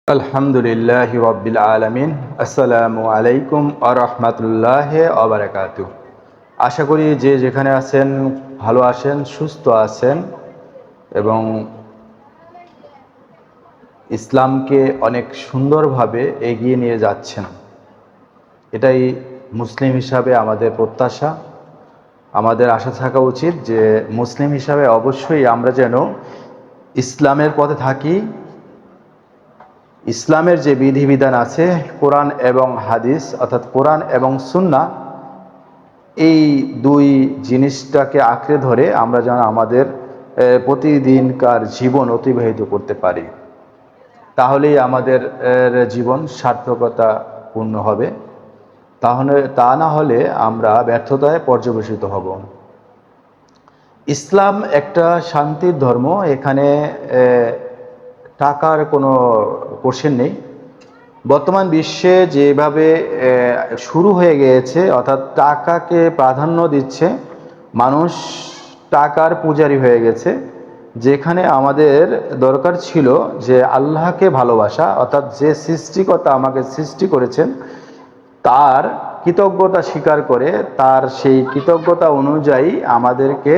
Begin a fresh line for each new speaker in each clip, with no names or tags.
আলহামদুলিল্লাহি রাব্বিল আলামিন। আসসালামু আলাইকুম ওয়া রাহমাতুল্লাহি ওয়া বারাকাতুহু। আশা করি যে যেখানে আছেন ভালো আছেন, সুস্থ আছেন এবং ইসলামকে অনেক সুন্দরভাবে এগিয়ে নিয়ে যাচ্ছেন। এটাই মুসলিম হিসাবে আমাদের প্রত্যাশা। আমাদের আশা থাকা উচিত যে মুসলিম হিসাবে অবশ্যই আমরা যেন ইসলামের পথে থাকি। ইসলামের যে বিধিবিধান আছে, কোরআন এবং হাদিস অর্থাৎ কোরআন এবং সুন্নাহ, এই দুই জিনিসটাকে আঁকড়ে ধরে আমরা যেন আমাদের প্রতিদিনকার জীবন অতিবাহিত করতে পারি। তাহলেই আমাদের জীবন সার্থকতা পূর্ণ হবে। তাহলে তা না হলে আমরা ব্যর্থতায় পর্যবেসিত হব। ইসলাম একটা শান্তির ধর্ম। এখানে টাকার কোনো কোশ্চেন নেই। বর্তমান বিশ্বে যেভাবে শুরু হয়ে গিয়েছে, অর্থাৎ টাকাকে প্রাধান্য দিচ্ছে, মানুষ টাকার পূজারী হয়ে গেছে। যেখানে আমাদের দরকার ছিল যে আল্লাহকে ভালোবাসা, অর্থাৎ যে সৃষ্টিকর্তা আমাকে সৃষ্টি করেছেন তার কৃতজ্ঞতা স্বীকার করে তার সেই কৃতজ্ঞতা অনুযায়ী আমাদেরকে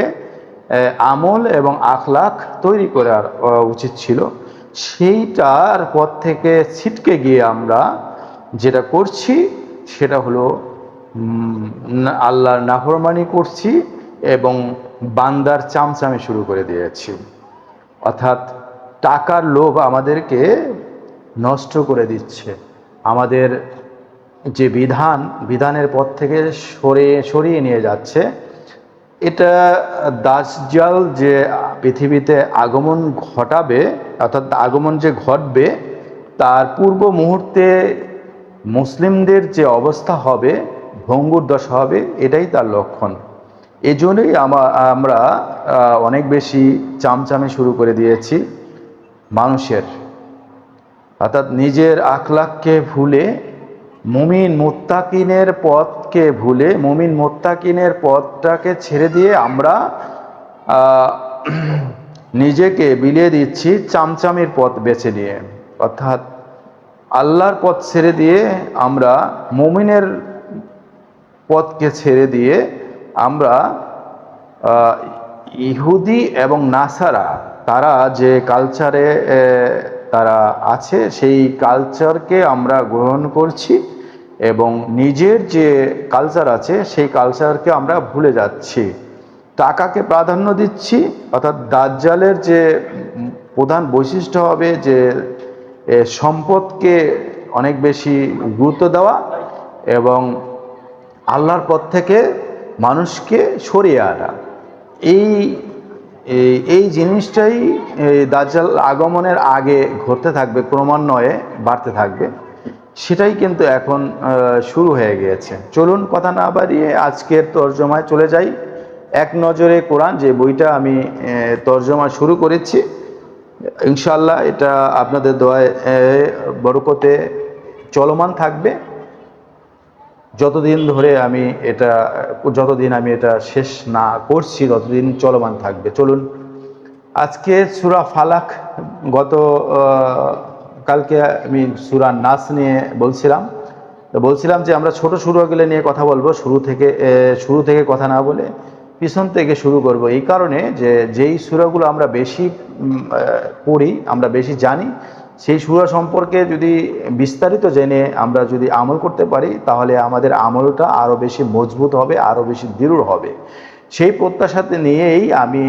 আমল এবং আখলাক তৈরি করার উচিত ছিল। সেইটার পথ থেকে ছিটকে গিয়ে আমরা যেটা করছি সেটা হলো আল্লাহর নাফরমানি করছি এবং বান্দার চামচামি শুরু করে দিয়েছি। অর্থাৎ টাকার লোভ আমাদেরকে নষ্ট করে দিচ্ছে, আমাদের যে বিধানের পথ থেকে সরিয়ে নিয়ে যাচ্ছে। এটা দাজ্জাল যে পৃথিবীতে আগমন ঘটাবে, অর্থাৎ আগমন যে ঘটবে তার পূর্ব মুহূর্তে মুসলিমদের যে অবস্থা হবে, ভঙ্গুর দশা হবে, এটাই তার লক্ষণ। এজন্যই আমরা অনেক বেশি চামচামি শুরু করে দিয়েছি মানুষের, অর্থাৎ নিজের আখলাককে ভুলে মুমিন মুত্তাকিনের পথকে ভুলে মুমিন মুত্তাকিনের পথটাকে ছেড়ে দিয়ে আমরা নিজেকে বিলিয়ে দিচ্ছি চামচামির পথ বেছে নিয়ে। অর্থাৎ আল্লাহর পথ ছেড়ে দিয়ে আমরা মুমিনের পথকে ছেড়ে দিয়ে আমরা ইহুদি এবং নাসারা তারা যে কালচারে তারা আছে সেই কালচারকে আমরা গ্রহণ করছি এবং নিজের যে কালচার আছে সেই কালচারকে আমরা ভুলে যাচ্ছি। টাকাকে প্রাধান্য দিচ্ছি, অর্থাৎ দাজ্জালের যে প্রধান বৈশিষ্ট্য হবে যে সম্পদকে অনেক বেশি গুরুত্ব দেওয়া এবং আল্লাহর পথ থেকে মানুষকে সরিয়ে আনা। এই জিনিসটাই দাজ্জাল আগমনের আগে ঘটতে থাকবে, ক্রমান্বয়ে বাড়তে থাকবে। সেটাই কিন্তু এখন শুরু হয়ে গিয়েছে। চলুন কথা না বাড়িয়ে আজকের তর্জমায় চলে যাই। এক নজরে কোরআন যে বইটা আমি তর্জমা শুরু করেছি, ইনশাআল্লাহ এটা আপনাদের দোয়ায় বরকতে চলমান থাকবে। যতদিন আমি এটা শেষ না করছি ততদিন চলমান থাকবে। চলুন আজকে সূরা ফালাক, কালকে আমি সূরা নাস নিয়ে বলছিলাম যে আমরা ছোট সূরাগুলো নিয়ে কথা বলবো, শুরু থেকে কথা না বলে পিছন থেকে শুরু করব। এই কারণে যে যেই সূরাগুলো আমরা বেশি পড়ি, আমরা বেশি জানি, সেই সূরা সম্পর্কে যদি বিস্তারিত জেনে আমরা যদি আমল করতে পারি তাহলে আমাদের আমলটা আরও বেশি মজবুত হবে, আরও বেশি দৃঢ় হবে। সেই প্রত্যাশাতে নিয়েই আমি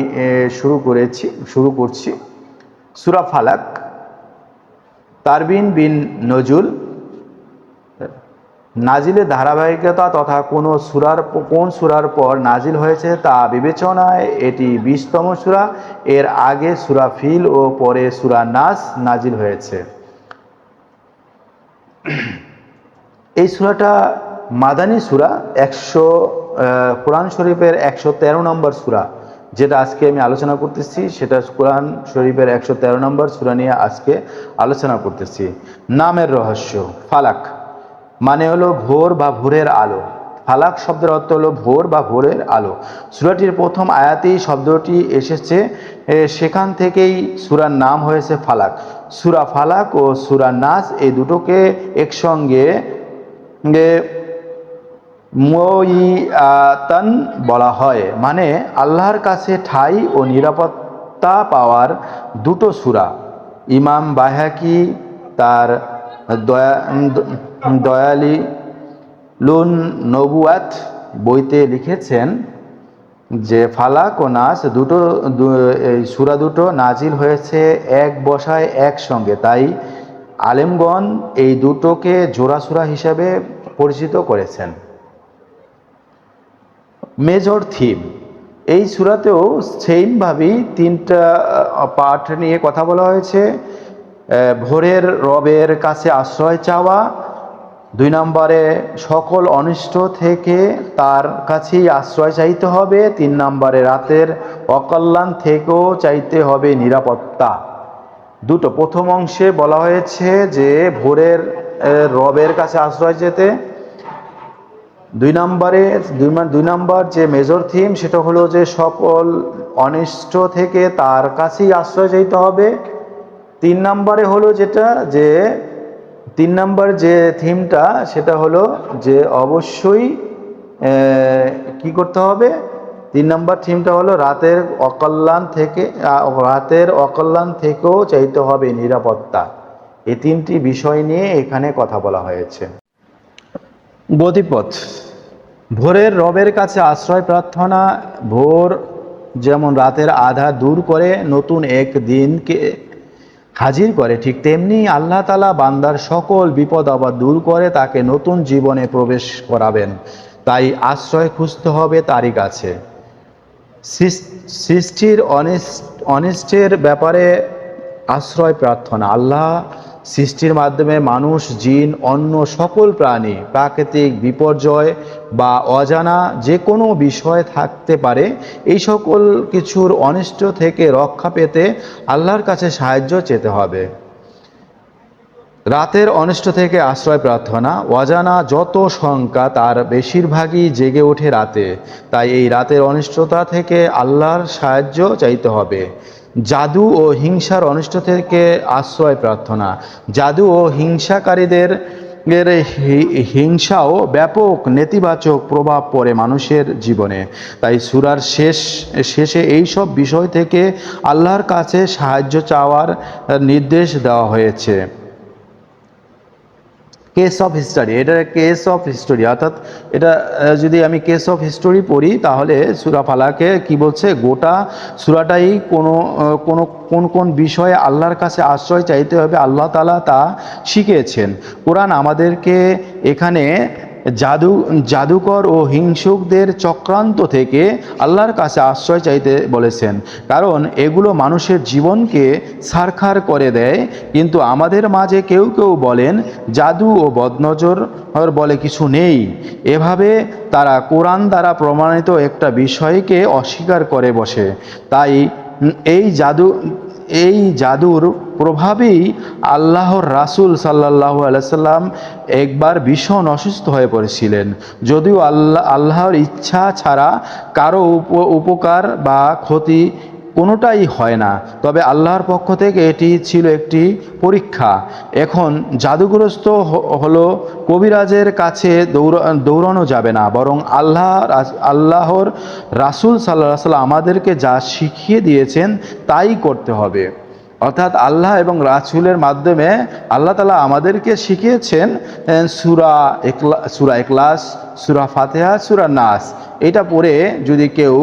শুরু করছি সূরা ফালাক। তারবিন বিন নজুল, নাজিলের ধারাবাহিকতা তথা কোন সূরার পর নাজিল হয়েছে তা বিবেচনায় এটি 20তম সূরা। এর আগে সূরা ফিল ও পরে সূরা নাস নাজিল হয়েছে। এই সূরাটা মাদানী সূরা, কোরআন শরীফের 113 নম্বর সূরা। যেটা আজকে আমি আলোচনা করতেছি সেটা কোরআন শরীফের 113 নম্বর সূরা নিয়ে আজকে আলোচনা করতেছি। নামের রহস্য। ফালাক মানে হলো ভোর বা ভোরের আলো। ফালাক শব্দের অর্থ হলো ভোর বা ভোরের আলো। সূরাটির প্রথম আয়াতেই শব্দটি এসেছে, সেখান থেকেই সূরার নাম হয়েছে ফালাক। সূরা ফালাক ও সূরা নাস এই দুটোকে একসঙ্গে মুআওয়াযাতান বলা হয়, মানে আল্লাহর কাছে ঠাঁই ও নিরাপত্তা পাওয়ার দুটো সূরা। ইমাম বাইহাকি তার দয়ালিলুন নবুয়াত বইতে লিখেছেন যে ফালাক ও নাস এই সূরা দুটো নাজিল হয়েছে এক বসায় একসঙ্গে, তাই আলেমগণ এই দুটোকে জোড়া সূরা হিসাবে পরিচিত করেছেন। মেজর থিম, এই সূরাতেও সেইমভাবেই তিনটা পার্ট নিয়ে কথা বলা হয়েছে। ভোরের রবের কাছে আশ্রয় চাওয়া, 2 নম্বরে সকল অনিষ্ট থেকে তার কাছেই আশ্রয় চাইতে হবে, 3 নম্বরে রাতের অকল্যাণ থেকেও চাইতে হবে নিরাপত্তা। দুটো প্রথম অংশে বলা হয়েছে যে ভোরের রবের কাছে আশ্রয় যেতে, 2 নম্বর যে মেজর থিম সেটা হলো যে সকল অনিষ্ট থেকে তার কাছেই আশ্রয় চাইতে হবে। 3 নম্বরে হলো যেটা যে 3 নম্বর যে থিমটা সেটা হলো যে অবশ্যই কি করতে হবে, 3 নম্বর থিমটা হলো রাতের অকল্যাণ থেকেও চাইতে হবে নিরাপত্তা। এই 3টি বিষয় নিয়ে এখানে কথা বলা হয়েছে। গতিপথ, ভোরের রবের কাছে আশ্রয় প্রার্থনা। ভোর যেমন রাতের আধার দূর করে নতুন এক দিনকে হাজির করে, ঠিক তেমনি আল্লাহ তাআলা বান্দার সকল বিপদ আপদ দূর করে তাকে নতুন জীবনে প্রবেশ করাবেন, তাই আশ্রয় খুঁজতে হবে তারই কাছে। সৃষ্টির অনিষ্টের ব্যাপারে আশ্রয় প্রার্থনা, আল্লাহ সৃষ্টির মাধ্যমে মানুষ, জিন, অন্য সকল প্রাণী, প্রাকৃতিক বিপর্যয় বা অজানা যে কোনো বিষয় থাকতে পারে, এই সকল কিছুর অনিষ্ট থেকে রক্ষা পেতে আল্লাহর কাছে সাহায্য চেতে হবে। রাতের অনিষ্ট থেকে আশ্রয় প্রার্থনা, অজানা যত শঙ্কা তার বেশিরভাগই জেগে ওঠে রাতে, তাই এই রাতের অনিষ্টতা থেকে আল্লাহর সাহায্য চাইতে হবে। জাদু ও হিংসার অনিষ্ট থেকে আশ্রয় প্রার্থনা, জাদু ও হিংসাকারীদের হিংসাও ব্যাপক নেতিবাচক প্রভাব পড়ে মানুষের জীবনে, তাই সূরার শেষে এইসব বিষয় থেকে আল্লাহর কাছে সাহায্য চাওয়ার নির্দেশ দেওয়া হয়েছে। কেস অফ হিস্টোরি, এটা কেস অফ হিস্টোরি, অর্থাৎ এটা যদি আমি কেস অফ হিস্টোরি পড়ি তাহলে সূরা ফালাকে কি বলছে, গোটা সূরাটাই কোন কোন বিষয়ে আল্লাহর কাছে আশ্রয় চাইতে হবে আল্লাহ তাআলা তা শিখিয়েছেন। কোরআন আমাদেরকে এখানে জাদুকর ও হিংসুকদের চক্রান্ত থেকে আল্লাহর কাছে আশ্রয় চাইতে বলেছেন, কারণ এগুলো মানুষের জীবনকে ছারখার করে দেয়। কিন্তু আমাদের মাঝে কেউ কেউ বলেন জাদু ও বদনজর বলে কিছু নেই। এভাবে তারা কোরআন দ্বারা প্রমাণিত একটা বিষয়কে অস্বীকার করে বসে। তাই এই জাদুর প্রভাবেই আল্লাহর রাসূল সাল্লাল্লাহু আলাইহি সাল্লাম একবার ভীষণ অসুস্থ হয়ে পড়েছিলেন। যদিও আল্লাহর ইচ্ছা ছাড়া কারো উপকার বা ক্ষতি কোনোটাই হয় না, তবে আল্লাহর পক্ষ থেকে এটি ছিল একটি পরীক্ষা। এখন জাদুগ্রস্ত হলো কবিরাজের কাছে দৌড়ানো যাবে না, বরং আল্লাহর রাসূল সাল্লাল্লাহু আলাইহি সাল্লাম আমাদেরকে যা শিখিয়ে দিয়েছেন তাই করতে হবে। অর্থাৎ আল্লাহ এবং রাসূলের মাধ্যমে আল্লাহ তাআলা আমাদেরকে শিখিয়েছেন সূরা ইখলাস, সূরা ফাতিহা, সূরা নাস। এটা পড়ে যদি কেউ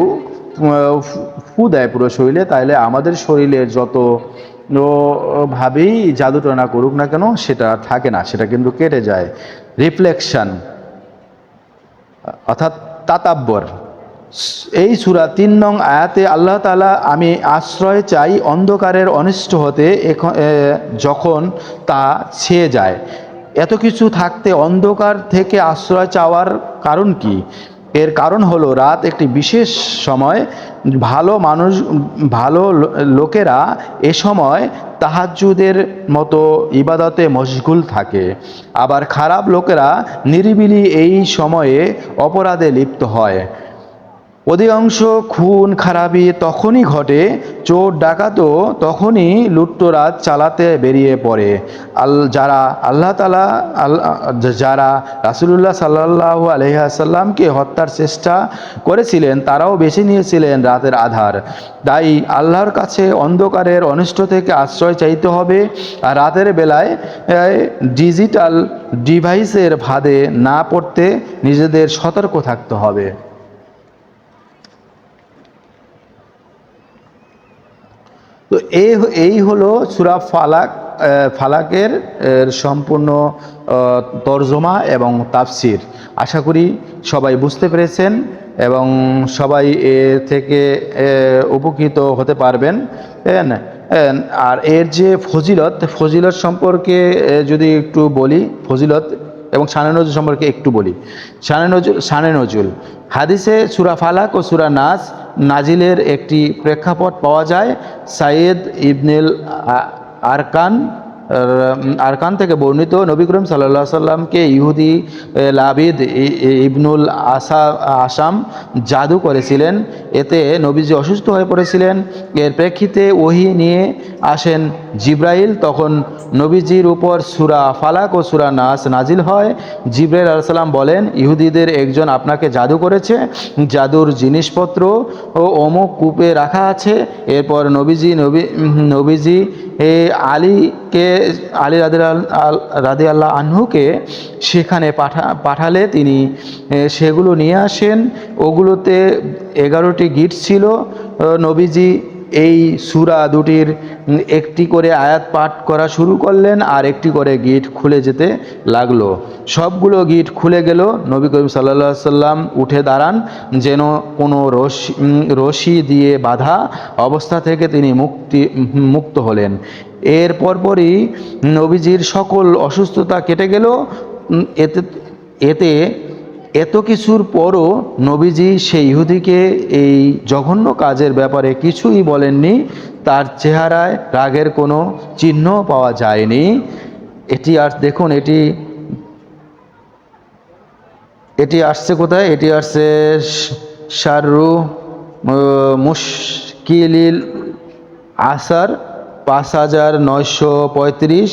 ফু দেয় পুরো শরীরে, তাহলে আমাদের শরীরের যত ভাবেই জাদুটনা করুক না কেন সেটা থাকে না, সেটা কিন্তু কেটে যায়। রিফ্লেকশন অর্থাৎ তাতাব্বর, এই সূরা 3 নং আয়াতে আল্লাহ তাআলা আমি আশ্রয় চাই অন্ধকারের অনিষ্ট হতে যখন তা ছেয়ে যায়। এত কিছু থাকতে অন্ধকার থেকে আশ্রয় চাওয়ার কারণ কি? এর কারণ হলো রাত একটি বিশেষ সময়, ভালো লোকেরা এ সময় তাহাজ্জুদের মতো ইবাদতে মশগুল থাকে। আবার খারাপ লোকেরা নিরিবিলি এই সময়ে অপরাধে লিপ্ত হয়। অধিকাংশ খুন খারাপি তখনই ঘটে, চোর ডাকাতও তখনই লুটতরাজ চালাতে বেরিয়ে পড়ে। যারা আল্লাহ তাআলা যারা রাসূলুল্লাহ সাল্লাল্লাহু আলাইহি ওয়াসাল্লামকে হত্যার চেষ্টা করেছিলেন তারাও বেছে নিয়েছিলেন রাতের আধার। তাই আল্লাহর কাছে অন্ধকারের অনিষ্ট থেকে আশ্রয় চাইতে হবে, আর রাতের বেলায় ডিজিটাল ডিভাইসের ফাঁদে না পড়তে নিজেদের সতর্ক থাকতে হবে। তো এই হলো সূরা ফালাকের সম্পূর্ণ তরজমা এবং তাফসির। আশা করি সবাই বুঝতে পেরেছেন এবং সবাই এর থেকে উপকৃত হতে পারবেন। আর এর যে ফজিলত সম্পর্কে যদি একটু বলি, ফজিলত এবং শানে নজুল সম্পর্কে একটু বলি। শানে নজুল হাদিসে সূরা ফালাক ও সূরা নাস নাজিলের একটি প্রেক্ষাপট পাওয়া যায়। সাইয়েদ ইবনুল আরকান থেকে বর্ণিত, নবী করিম সাল্লাল্লাহু আলাইহি সাল্লামকে ইহুদি লাবিদ ইবনুল আসাম জাদু করেছিলেন। এতে নবীজি অসুস্থ হয়ে পড়েছিলেন। এর প্রেক্ষিতে ওহী নিয়ে আসেন জিব্রাইল। তখন নবীজির উপর সূরা ফালাক ও সূরা নাস নাজিল হয়। জিব্রাইল আলাইহিস সালাম বলেন, ইহুদিদের একজন আপনাকে জাদু করেছে, জাদুর জিনিসপত্র ও অমুক কূপে রাখা আছে। এরপর নবীজি আলী রাদিয়াল্লাহু আনহুকে সেখানে পাঠালে তিনি সেগুলো নিয়ে আসেন। ওগুলোতে 11টি গিট ছিল। নবীজি এই সূরা দুটির একটি করে আয়াত পাঠ করা শুরু করলেন, আর একটি করে গিট খুলে যেতে লাগলো। সবগুলো গিট খুলে গেল। নবী করিম সাল্লাল্লাহু আলাইহি সাল্লাম উঠে দাঁড়ান, যেন কোনো রশি দিয়ে বাঁধা অবস্থা থেকে তিনি মুক্ত হলেন। এর পরপরই নবীজির সকল অসুস্থতা কেটে গেল। এত কিছুর পরও নবীজি সেই ইহুদিকে এই জঘন্য কাজের ব্যাপারে কিছুই বলেননি। তার চেহারায় রাগের কোনো চিহ্ন পাওয়া যায়নি। এটি আর দেখুন, এটি আসছে কোথায়? এটি আসছে শাররু মুশকিলিল আসার 5935,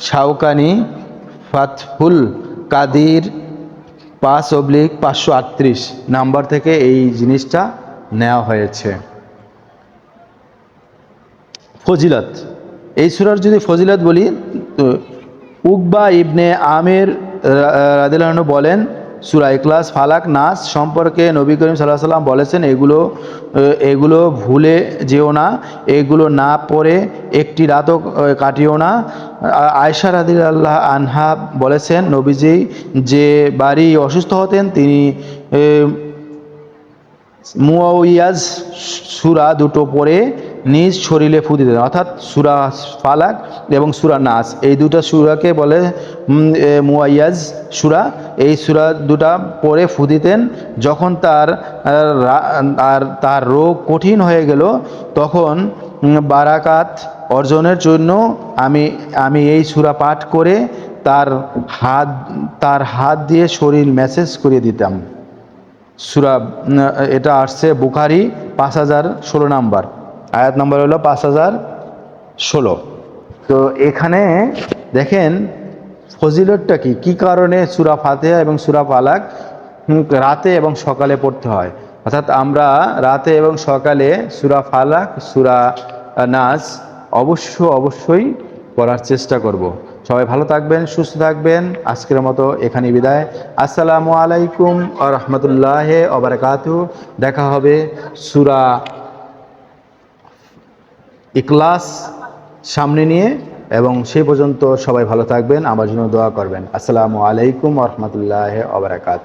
শাওকানি ফাতহুল কাদির 5/538 নাম্বার থেকে এই জিনিসটা নেওয়া হয়েছে। ফজিলত, এই সূরার যদি ফজিলত বলি, তো উকবা ইবনে আমির রাদিয়াল্লাহু আনহু বলেন, সূরা ইখলাস, ফালাক, নাস সম্পর্কে নবী করিম সাল্লাল্লাহু আলাইহি সাল্লাম বলেছেন, এগুলো ভুলে যেও না, এগুলো না পড়ে একটি রাতও কাটিও না। আয়েশা রাদিয়াল্লাহু আনহা বলেছেন, নবীজি যে বাড়ি অসুস্থ হতেন তিনি মুআউইয়াজ সূরা দুটো পড়ে নিজ শরীরে ফু দিতেন। অর্থাৎ সূরা ফালাক এবং সূরা নাস এই দুটো সূরাকে বলে মুআউইয়াজ সূরা। এই সূরা দুটা পড়ে ফু দিতেন। যখন তার রোগ কঠিন হয়ে গেল, তখন বারাকাত অর্জনের জন্য আমি এই সূরা পাঠ করে তার হাত দিয়ে শরীর ম্যাসেজ করে দিতাম। সূরা এটা আসছে বুখারী 5016 নাম্বার, আয়াত নাম্বার হলো 5016। তো এখানে দেখেন ফজিলতটা কি কারণে সূরা ফাতিহা এবং সূরা ফালাক রাতে এবং সকালে পড়তে হয়। অর্থাৎ আমরা রাতে এবং সকালে সূরা ফালাক, সূরা নাস অবশ্যই পড়ার চেষ্টা করব। সবাই ভালো থাকবেন, সুস্থ থাকবেন। আজকের মতো এখানে বিদায়। আসসালামু আলাইকুম ওয়া রাহমাতুল্লাহি ওয়া বারাকাতুহু। দেখা হবে সূরা ইখলাস সামনে নিয়ে, এবং সেই পর্যন্ত সবাই ভালো থাকবেন, আমার জন্য দোয়া করবেন। আসসালামু আলাইকুম ওয়া রাহমাতুল্লাহি ওয়া বারাকাতুহু।